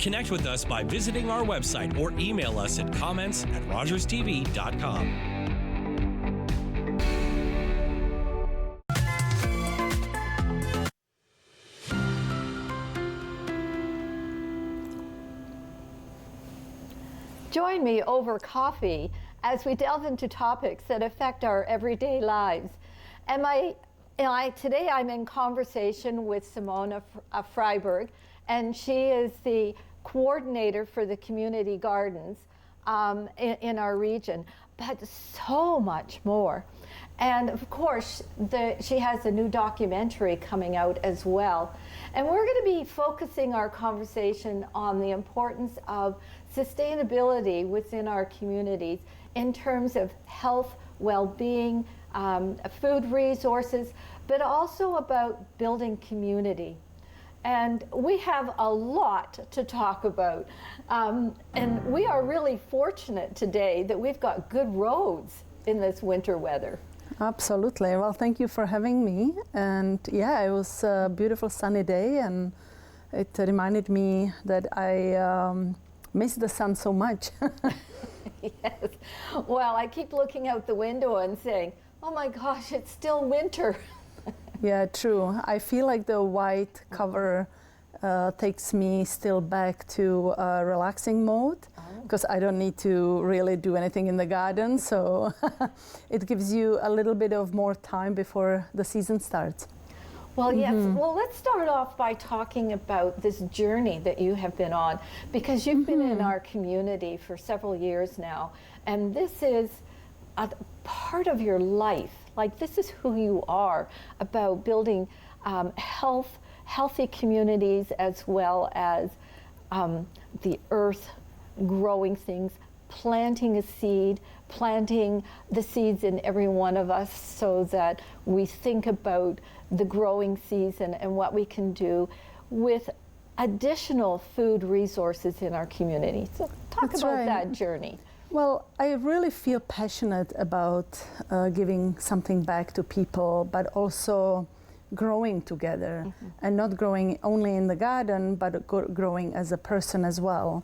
Connect with us by visiting our website or email us at comments@rogerstv.com. Join me over coffee as we delve into topics that affect our everyday lives. And today I'm in conversation with Simona Freiberg, and she is the coordinator for the community gardens in our region, but so much more. And of course, she has a new documentary coming out as well. And we're going to be focusing our conversation on the importance of sustainability within our communities in terms of health, well-being, food resources, but also about building community. And we have a lot to talk about. And we are really fortunate today that we've got good roads in this winter weather. Absolutely. Well, thank you for having me. And yeah, it was a beautiful sunny day, and it reminded me that I miss the sun so much. Yes. Well, I keep looking out the window and saying, oh my gosh, it's still winter. Yeah, true. I feel like the white cover takes me still back to a relaxing mode, because I don't need to really do anything in the garden. So it gives you a little bit of more time before the season starts. Well, yes. Well, let's start off by talking about this journey that you have been on, because you've been in our community for several years now, and this is a part of your life. Like, this is who you are, about building healthy communities, as well as the earth, growing things, planting a seed, planting the seeds in every one of us so that we think about the growing season and what we can do with additional food resources in our community. So talk about that journey. Well, I really feel passionate about giving something back to people, but also growing together, and not growing only in the garden, but growing as a person as well.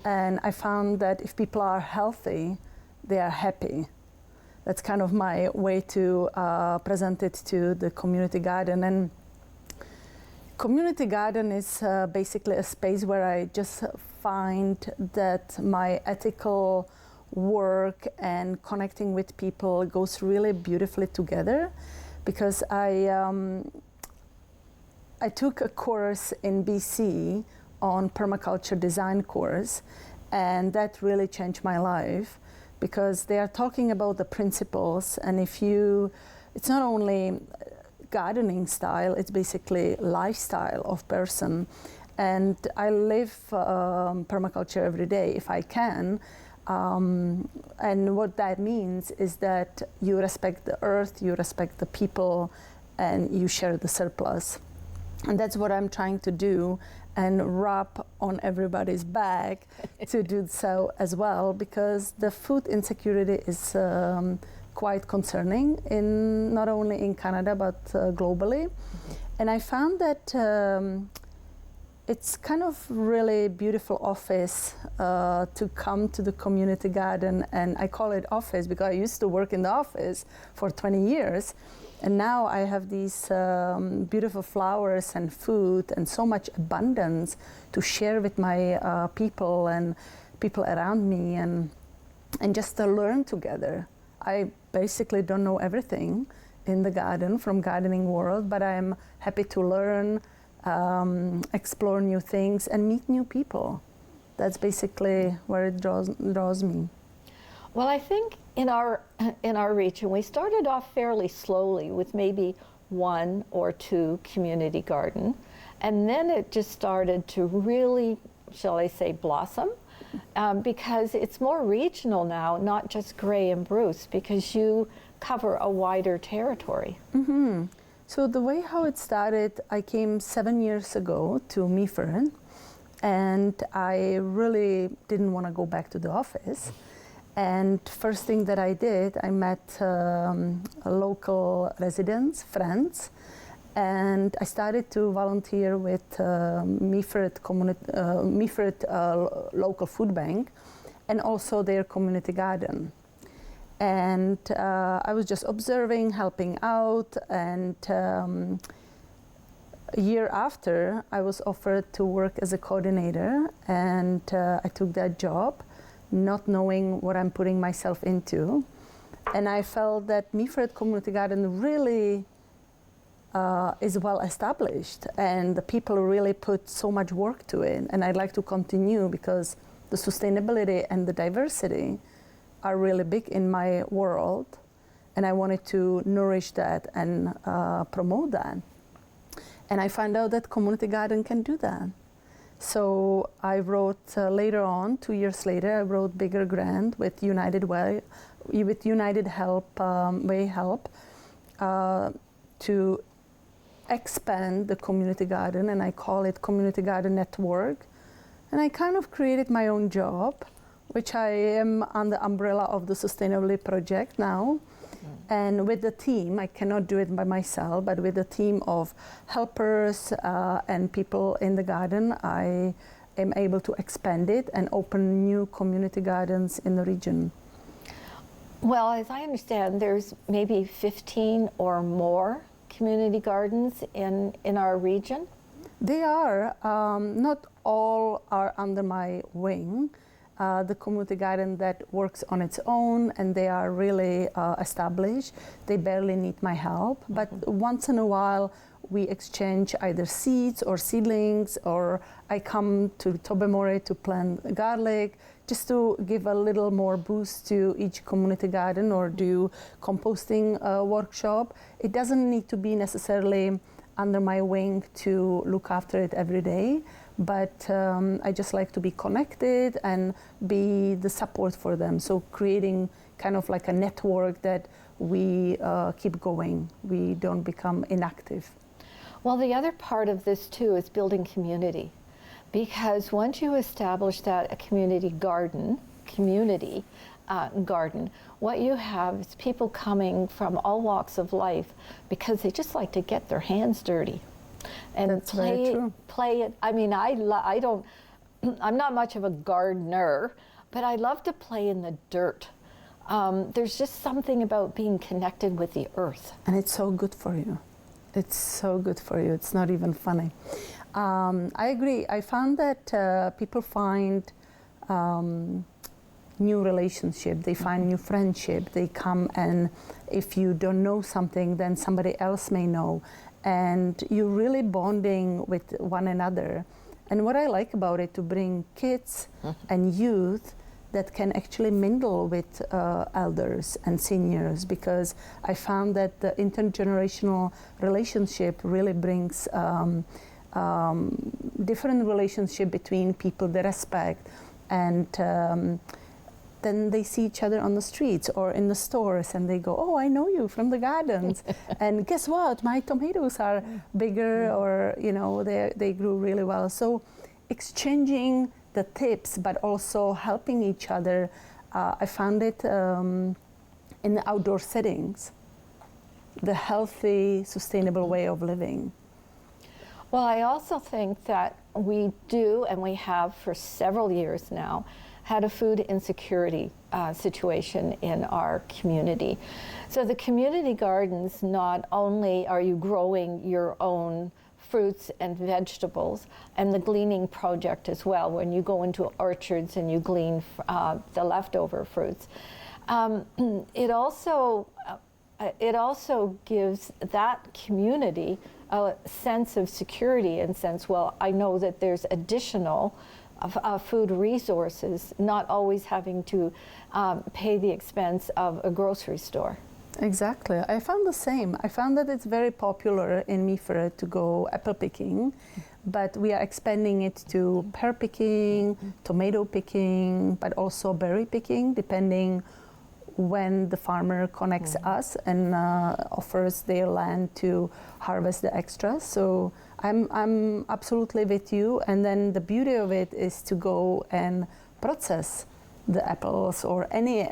And I found that if people are healthy, they are happy. That's kind of my way to present it to the community garden. And community garden is basically a space where I just find that my ethical work and connecting with people goes really beautifully together, because I took a course in BC on permaculture design course, and that really changed my life, because they are talking about the principles, and it's not only gardening style, it's basically lifestyle of person. And I live permaculture every day if I can. And what that means is that you respect the earth, you respect the people, and you share the surplus. And that's what I'm trying to do, and rub on everybody's back to do so as well, because the food insecurity is quite concerning, not only in Canada but globally. And I found that it's kind of really beautiful office to come to the community garden, and I call it office because I used to work in the office for 20 years, and now I have these beautiful flowers and food and so much abundance to share with my people and people around me, and just to learn together. I basically don't know everything in the garden from gardening world, but I'm happy to learn, explore new things and meet new people. That's basically where it draws me. Well, I think in our region, we started off fairly slowly with maybe 1 or 2 community garden, and then it just started to really, shall I say, blossom, because it's more regional now, not just Gray and Bruce, because you cover a wider territory. Mm-hmm. So the way how it started, I came 7 years ago to Meafern, and I really didn't want to go back to the office. And first thing that I did, I met local residents, friends, And I started to volunteer with Meaford local food bank and also their community garden. And I was just observing, helping out, and a year after I was offered to work as a coordinator, and I took that job, not knowing what I'm putting myself into. And I felt that Meaford Community Garden really is well established, and the people really put so much work to it, and I'd like to continue because the sustainability and the diversity are really big in my world, and I wanted to nourish that and promote that. And I found out that community garden can do that. So I wrote later on, 2 years later, I wrote bigger grant with United Way, with United Help, Way Help, to expand the community garden, and I call it Community Garden Network. And I kind of created my own job, which I am on the umbrella of the Sustainability Project now. And with the team, I cannot do it by myself, but with a team of helpers and people in the garden, I am able to expand it and open new community gardens in the region. Well, as I understand, there's maybe 15 or more community gardens in our region? They are. Not all are under my wing. The community garden that works on its own, and they are really established. They barely need my help, but once in a while we exchange either seeds or seedlings, or I come to Tobermory to plant garlic, just to give a little more boost to each community garden, or do composting workshop. It doesn't need to be necessarily under my wing to look after it every day, but I just like to be connected and be the support for them. So creating kind of like a network that we keep going. We don't become inactive. Well, the other part of this too is building community, because once you establish that a community garden, what you have is people coming from all walks of life because they just like to get their hands dirty and That's very true. play it. I mean, I'm not much of a gardener, but I love to play in the dirt. There's just something about being connected with the earth. And it's so good for you. It's so good for you. It's not even funny. I agree. I found that people find new relationship, they find new friendship, they come, and if you don't know something, then somebody else may know, and you're really bonding with one another. And what I like about it, to bring kids and youth that can actually mingle with elders and seniors, because I found that the intergenerational relationship really brings different relationship between people, they respect, and then they see each other on the streets or in the stores, and they go, oh, I know you from the gardens. And guess what? My tomatoes are bigger, or, you know, they grew really well. So exchanging the tips, but also helping each other, I found it in the outdoor settings, the healthy, sustainable way of living. Well, I also think that we do, and we have for several years now, had a food insecurity situation in our community. So the community gardens, not only are you growing your own fruits and vegetables, and the gleaning project as well, when you go into orchards and you glean the leftover fruits. It also gives that community a sense of security, and sense, well, I know that there's additional food resources, not always having to pay the expense of a grocery store. Exactly. I found the same. I found that it's very popular in Meaford to go apple picking, but we are expanding it to pear picking, tomato picking, but also berry picking, depending when the farmer connects us and offers their land to harvest the extras. So I'm absolutely with you. And then the beauty of it is to go and process the apples or any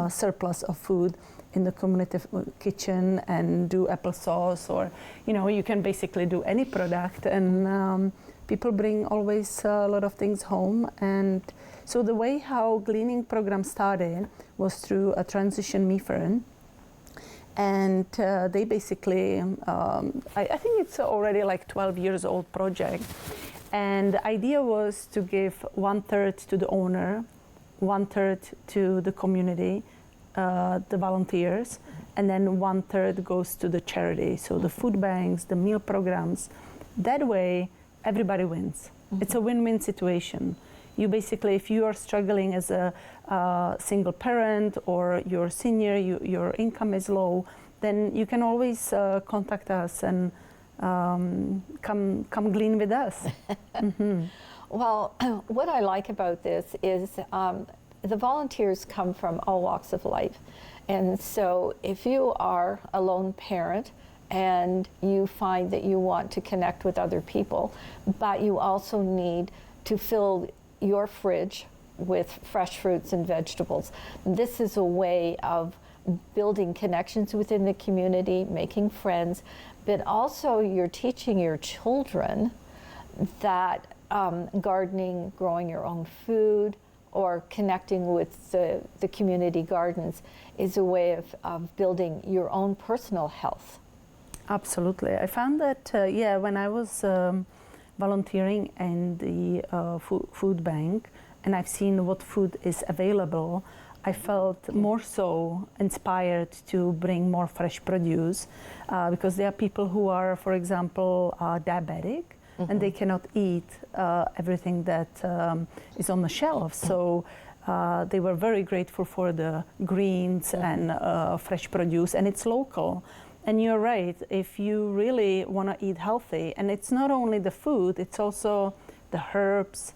surplus of food in the community kitchen and do applesauce, or you can basically do any product, and people bring always a lot of things home. And so the way how gleaning program started was through a transition me firm, and they basically I think it's already like 12 years old project, and the idea was to give 1/3 to the owner, 1/3 to the community, the volunteers, and then 1/3 goes to the charity, so the food banks, the meal programs. That way everybody wins. It's a win-win situation. You basically, if you are struggling as a single parent or you're senior, your income is low, then you can always contact us and come glean with us. Well, what I like about this is the volunteers come from all walks of life. And so if you are a lone parent and you find that you want to connect with other people, but you also need to fill your fridge with fresh fruits and vegetables, this is a way of building connections within the community, making friends, but also you're teaching your children that gardening, growing your own food, or connecting with the community gardens is a way of building your own personal health. Absolutely. I found that, when I was volunteering in the food bank, and I've seen what food is available, I felt more so inspired to bring more fresh produce, because there are people who are, for example, diabetic, and they cannot eat everything that is on the shelf. So they were very grateful for the greens and fresh produce, and it's local. And you're right, if you really want to eat healthy, and it's not only the food, it's also the herbs,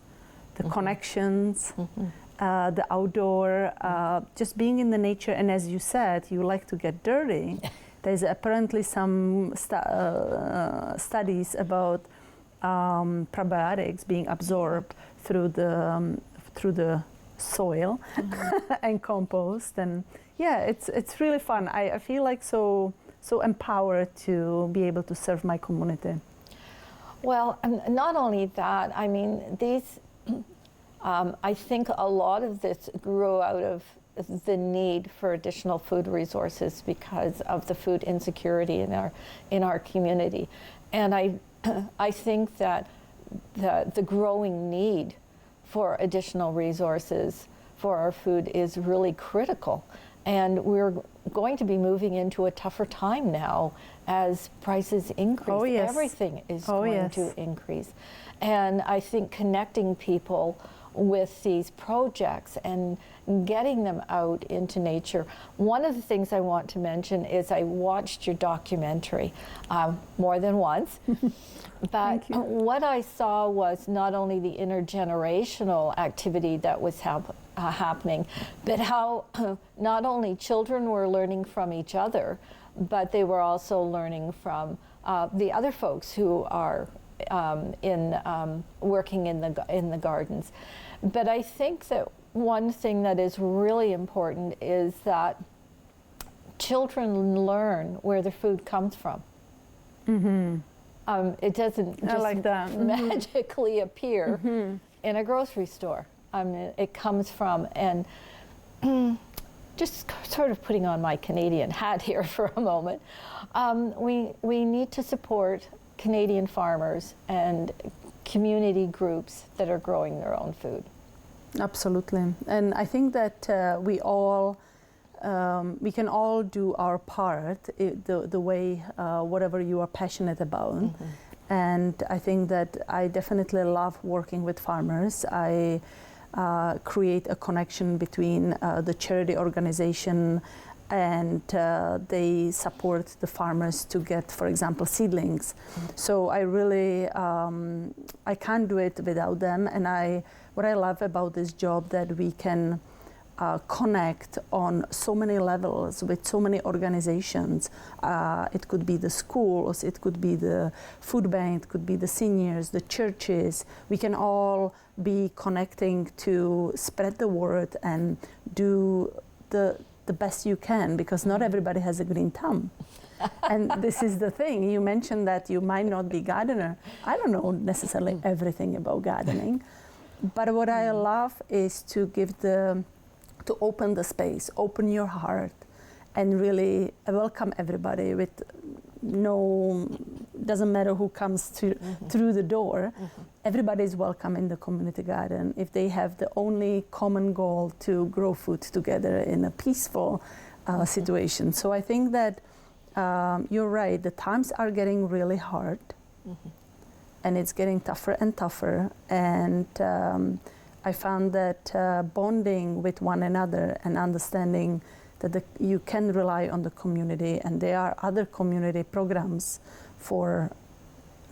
the connections, the outdoor, just being in the nature. And as you said, you like to get dirty. There's apparently some studies about probiotics being absorbed through the soil and compost. And it's really fun. I feel like so empowered to be able to serve my community. Well, not only that, I mean, these, I think a lot of this grew out of the need for additional food resources because of the food insecurity in our community. And I think that the growing need for additional resources for our food is really critical. And we're going to be moving into a tougher time now as prices increase. Oh, yes. Everything is going to increase. And I think connecting people with these projects and getting them out into nature. One of the things I want to mention is I watched your documentary more than once. But what I saw was not only the intergenerational activity that was happening, but how not only children were learning from each other, but they were also learning from the other folks who are working in the gardens. But I think that one thing that is really important is that children learn where the food comes from. It doesn't just magically appear in a grocery store. It comes from, and just sort of putting on my Canadian hat here for a moment, we need to support Canadian farmers and community groups that are growing their own food. Absolutely. And I think that we can all do our part the way, whatever you are passionate about. And I think that I definitely love working with farmers. I create a connection between the charity organization, and they support the farmers to get, for example, seedlings. So I really, I can't do it without them. And what I love about this job that we can connect on so many levels with so many organizations. It could be the schools, it could be the food bank, it could be the seniors, the churches. We can all be connecting to spread the word and do the best you can, because not everybody has a green thumb. And this is the thing. You mentioned that you might not be gardener. I don't know necessarily everything about gardening, but what I love is to to open the space, open your heart, and really welcome everybody with doesn't matter who comes through the door. Everybody is welcome in the community garden if they have the only common goal to grow food together in a peaceful situation. So I think that you're right, the times are getting really hard, and it's getting tougher and tougher, and I found that bonding with one another and understanding that you can rely on the community, and there are other community programs for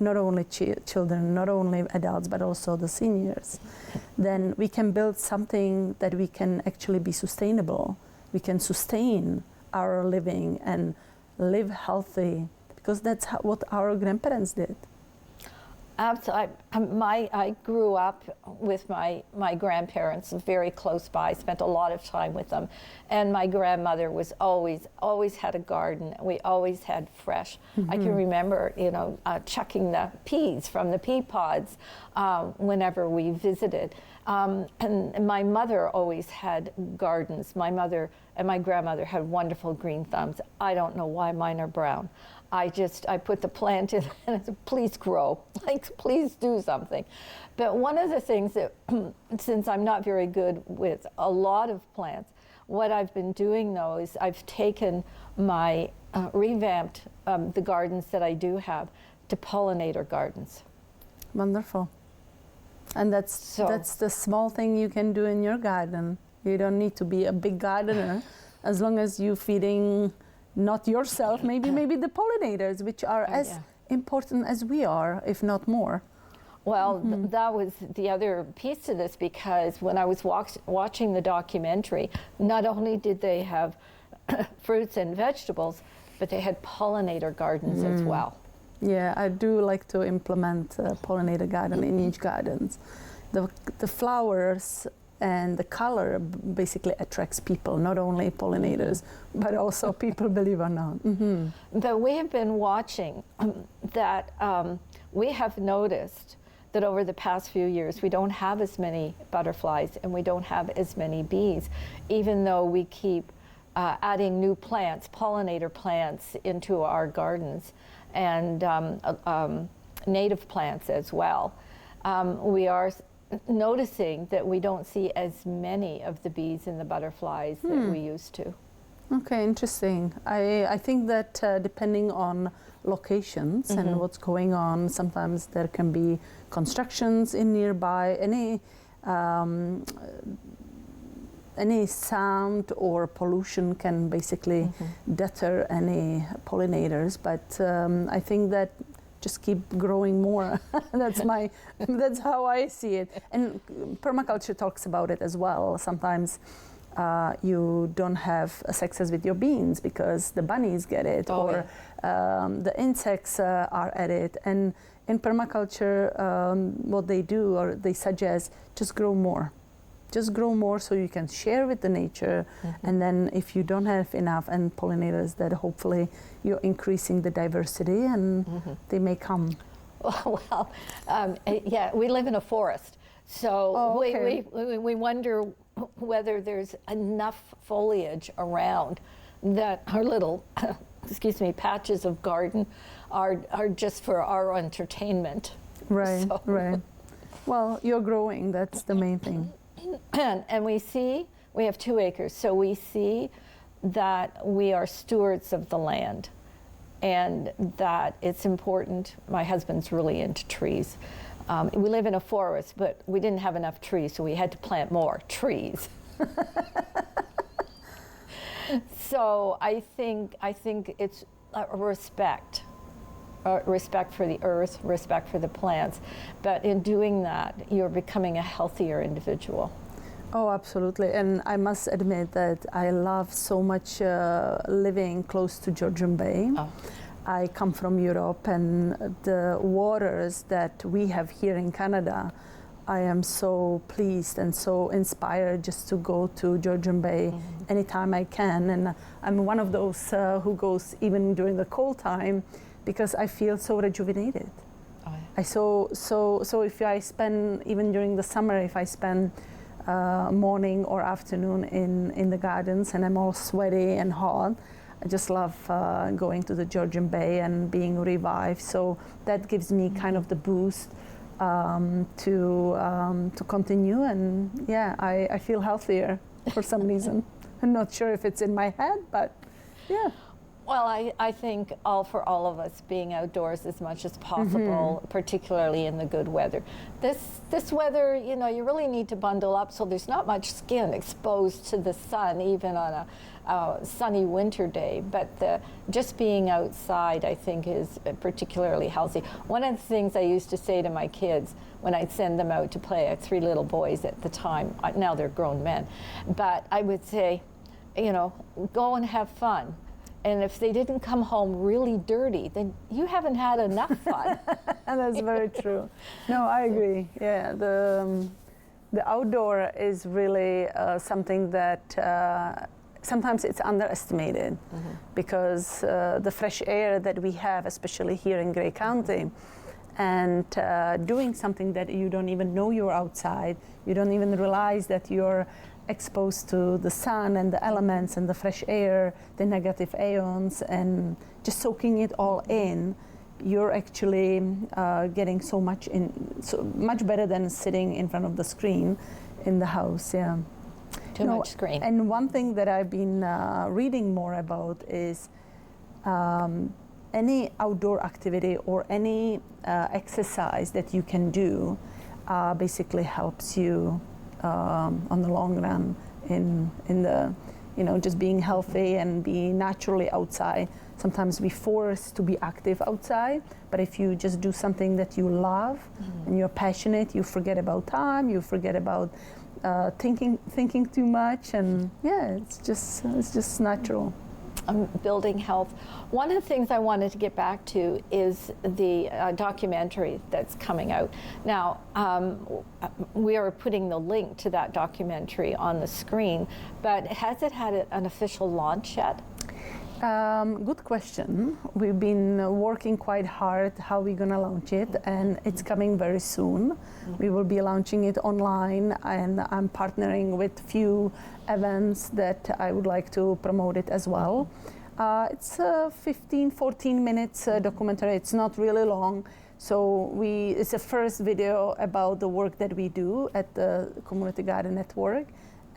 not only children, not only adults, but also the seniors, then we can build something that we can actually be sustainable. We can sustain our living and live healthy, because that's what our grandparents did. Absolutely. I grew up with my grandparents very close by, spent a lot of time with them. And my grandmother was always had a garden. We always had fresh. I can remember, chucking the peas from the pea pods whenever we visited. And my mother always had gardens. My mother and my grandmother had wonderful green thumbs. I don't know why mine are brown. I put the plant in and I said, please grow, please do something. But one of the things that, since I'm not very good with a lot of plants, what I've been doing though is I've taken my, revamped the gardens that I do have to pollinator gardens. Wonderful. And that's the small thing you can do in your garden. You don't need to be a big gardener, as long as you're feeding not yourself, maybe the pollinators, which are as important as we are, if not more. Well, that was the other piece to this, because when I was watching the documentary, not only did they have fruits and vegetables, but they had pollinator gardens as well. Yeah, I do like to implement a pollinator garden in each garden. The flowers and the color basically attracts people, not only pollinators, but also people, believe it or not. But we have been watching that we have noticed that over the past few years, we don't have as many butterflies and we don't have as many bees, even though we keep adding new plants, pollinator plants, into our gardens, and native plants as well. We are noticing that we don't see as many of the bees and the butterflies that we used to. Okay, interesting. I think that depending on locations and what's going on, sometimes there can be constructions in nearby, any sound or pollution can basically deter any pollinators, but I think that just keep growing more. That's how I see it. And permaculture talks about it as well. Sometimes you don't have a success with your beans because the bunnies get it, the insects are at it. And in permaculture, what they do, or they suggest, just grow more. Just grow more so you can share with the nature. And then if you don't have enough and pollinators, that hopefully you're increasing the diversity and they may come. Well, yeah, we live in a forest. So we wonder whether there's enough foliage around that our little, patches of garden are just for our entertainment. Right, right. Well, you're growing, that's the main thing. And we have 2 acres, so we see that we are stewards of the land and that it's important. My husband's really into trees. We live in a forest, but we didn't have enough trees, so we had to plant more trees. So I think it's a respect for the earth, respect for the plants. But in doing that, you're becoming a healthier individual. Oh, absolutely. And I must admit that I love so much living close to Georgian Bay. Oh. I come from Europe, and the waters that we have here in Canada, I am so pleased and so inspired just to go to Georgian Bay anytime I can. And I'm one of those who goes even during the cold time because I feel so rejuvenated. Oh, yeah. So if I spend, even during the summer, if I spend morning or afternoon in the gardens and I'm all sweaty and hot, I just love going to the Georgian Bay and being revived. So that gives me kind of the boost to continue. And yeah, I feel healthier for some reason. I'm not sure if it's in my head, but yeah. Well, I think for all of us, being outdoors as much as possible, particularly in the good weather. This weather, you know, you really need to bundle up so there's not much skin exposed to the sun, even on a sunny winter day. But just being outside, I think, is particularly healthy. One of the things I used to say to my kids when I'd send them out to play, I had 3 little boys at the time, now they're grown men, but I would say, you know, go and have fun. And if they didn't come home really dirty, then you haven't had enough fun. That's very true. No, I agree. Yeah, the outdoor is really something that sometimes it's underestimated because the fresh air that we have, especially here in Grey County, and doing something that you don't even know you're outside, you don't even realize that you're exposed to the sun and the elements and the fresh air, the negative ions, and just soaking it all in, you're actually getting so much better than sitting in front of the screen in the house. Yeah. Too much screen. And one thing that I've been reading more about is any outdoor activity or any exercise that you can do basically helps you on the long run in the, you know, just being healthy and be naturally outside. Sometimes we're forced to be active outside, but if you just do something that you love and you're passionate, you forget about time, you forget about thinking too much, and yeah, it's just natural. Building health. One of the things I wanted to get back to is the documentary that's coming out. Now, we are putting the link to that documentary on the screen, but has it had an official launch yet? Good question. We've been working quite hard how we're going to launch it, and it's coming very soon. We will be launching it online, and I'm partnering with few events that I would like to promote it as well. It's a 14 minutes documentary. It's not really long. So it's a first video about the work that we do at the Community Garden Network,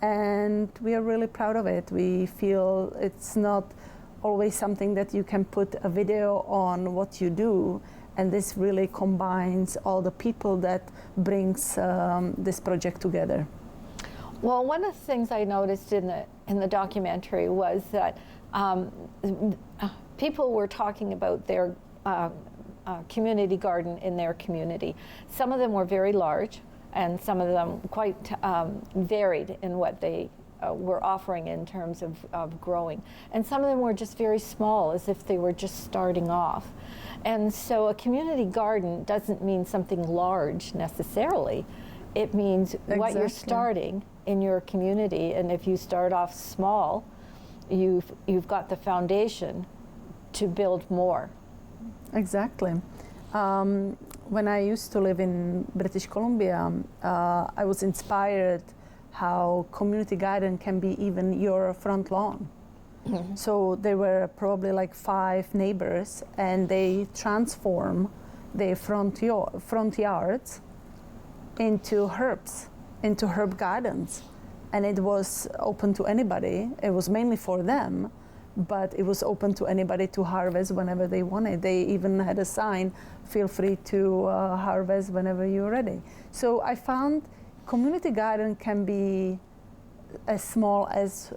and we are really proud of it. We feel it's not always something that you can put a video on what you do, and this really combines all the people that brings this project together. Well, one of the things I noticed in the documentary was that people were talking about their community garden in their community. Some of them were very large, and some of them quite varied in what they were offering in terms of growing. And some of them were just very small, as if they were just starting off. And so a community garden doesn't mean something large necessarily. It means what you're starting in your community, and if you start off small, you've got the foundation to build more. Exactly. When I used to live in British Columbia, I was inspired how community garden can be even your front lawn. So there were probably like 5 neighbors, and they transform their front yards into herb gardens. And it was open to anybody. It was mainly for them, but it was open to anybody to harvest whenever they wanted. They even had a sign, feel free to harvest whenever you're ready. So I found community garden can be as small as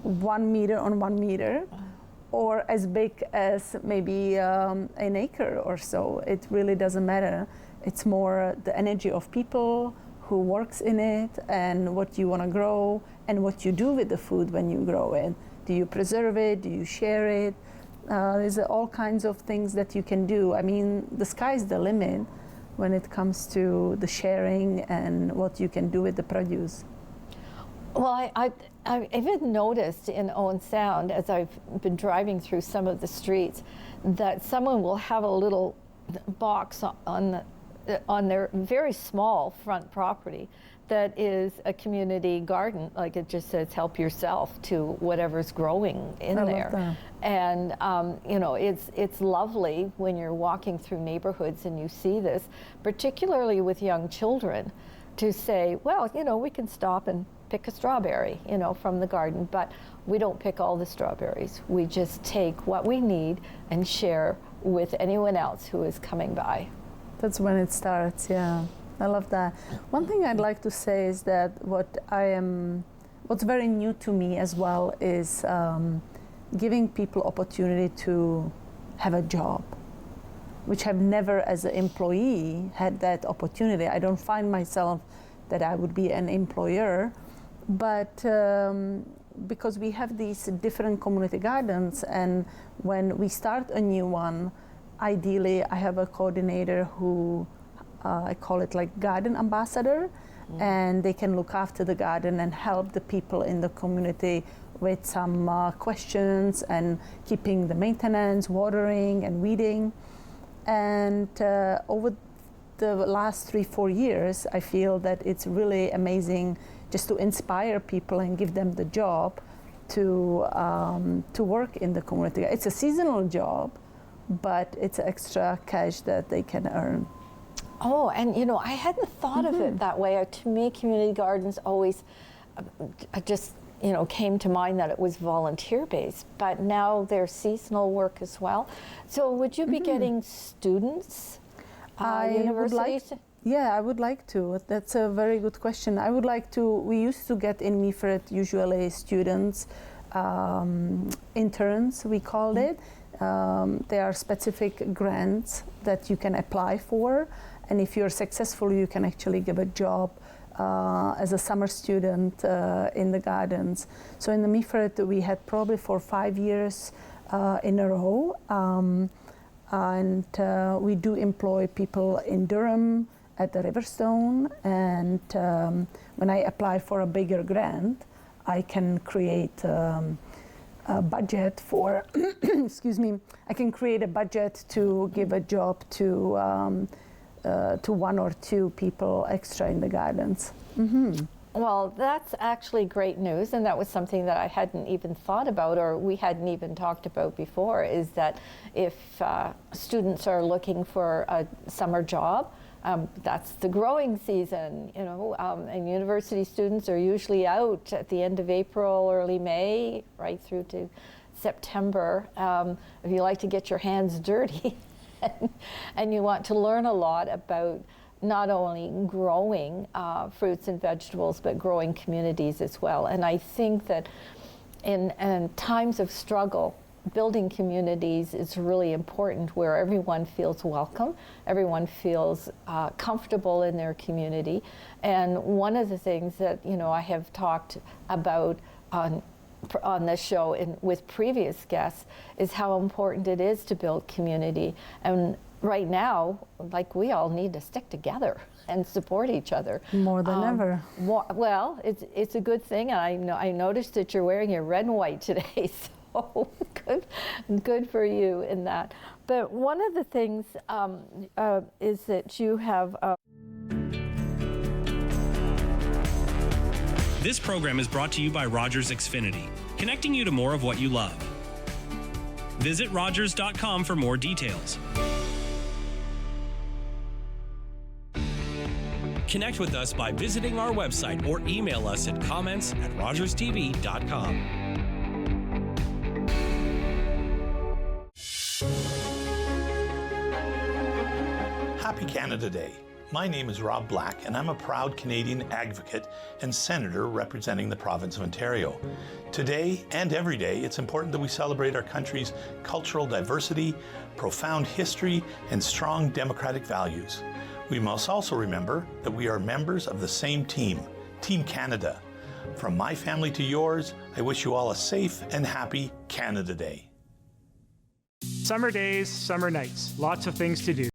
1 meter on 1 meter, or as big as maybe an acre or so. It really doesn't matter. It's more the energy of people who works in it and what you want to grow and what you do with the food when you grow it. Do you preserve it? Do you share it? There's all kinds of things that you can do. I mean, the sky's the limit when it comes to the sharing and what you can do with the produce. Well, I even noticed in Owen Sound, as I've been driving through some of the streets, that someone will have a little box on their very small front property that is a community garden, like it just says help yourself to whatever's growing in there. Love that. And you know, it's lovely when you're walking through neighborhoods and you see this, particularly with young children, to say, well, you know, we can stop and pick a strawberry, you know, from the garden, but we don't pick all the strawberries. We just take what we need and share with anyone else who is coming by. That's when it starts, yeah. I love that. One thing I'd like to say is that what's very new to me as well is giving people opportunity to have a job, which I've never as an employee had that opportunity. I don't find myself that I would be an employer, but because we have these different community gardens, and when we start a new one, ideally I have a coordinator who I call it like garden ambassador, and they can look after the garden and help the people in the community with some questions and keeping the maintenance, watering and weeding. And over the last 3-4 years, I feel that it's really amazing just to inspire people and give them the job to work in the community. It's a seasonal job, but it's extra cash that they can earn. Oh, and you know, I hadn't thought of it that way. To me, community gardens always just, you know, came to mind that it was volunteer-based, but now there's seasonal work as well. So would you be getting students, universities? I would like to. That's a very good question. I would like to. We used to get in Meaford usually students, interns, we called it. There are specific grants that you can apply for, and if you're successful, you can actually give a job as a summer student in the gardens. So in the Meaford, we had probably for 5 years in a row, and we do employ people in Durham, at the Riverstone, and when I apply for a bigger grant, I can create a budget for, excuse me, I can create a budget to give a job to 1 or 2 people extra in the gardens. Well, that's actually great news, and that was something that I hadn't even thought about, or we hadn't even talked about before, is that if students are looking for a summer job, that's the growing season, you know, and university students are usually out at the end of April, early May, right through to September. If you like to get your hands dirty and you want to learn a lot about not only growing fruits and vegetables, but growing communities as well. And I think that in times of struggle, building communities is really important, where everyone feels welcome, everyone feels comfortable in their community. And one of the things that, you know, I have talked about on this show with previous guests is how important it is to build community. And right now, like, we all need to stick together and support each other. More than ever. Well, it's a good thing. I noticed that you're wearing your red and white today. So good for you in that. But one of the things is that you have. This program is brought to you by Rogers Xfinity, connecting you to more of what you love. Visit Rogers.com for more details. Connect with us by visiting our website or email us at comments@rogerstv.com. Happy Canada Day. My name is Rob Black, and I'm a proud Canadian advocate and senator representing the province of Ontario. Today and every day, it's important that we celebrate our country's cultural diversity, profound history, and strong democratic values. We must also remember that we are members of the same team, Team Canada. From my family to yours, I wish you all a safe and happy Canada Day. Summer days, summer nights, lots of things to do.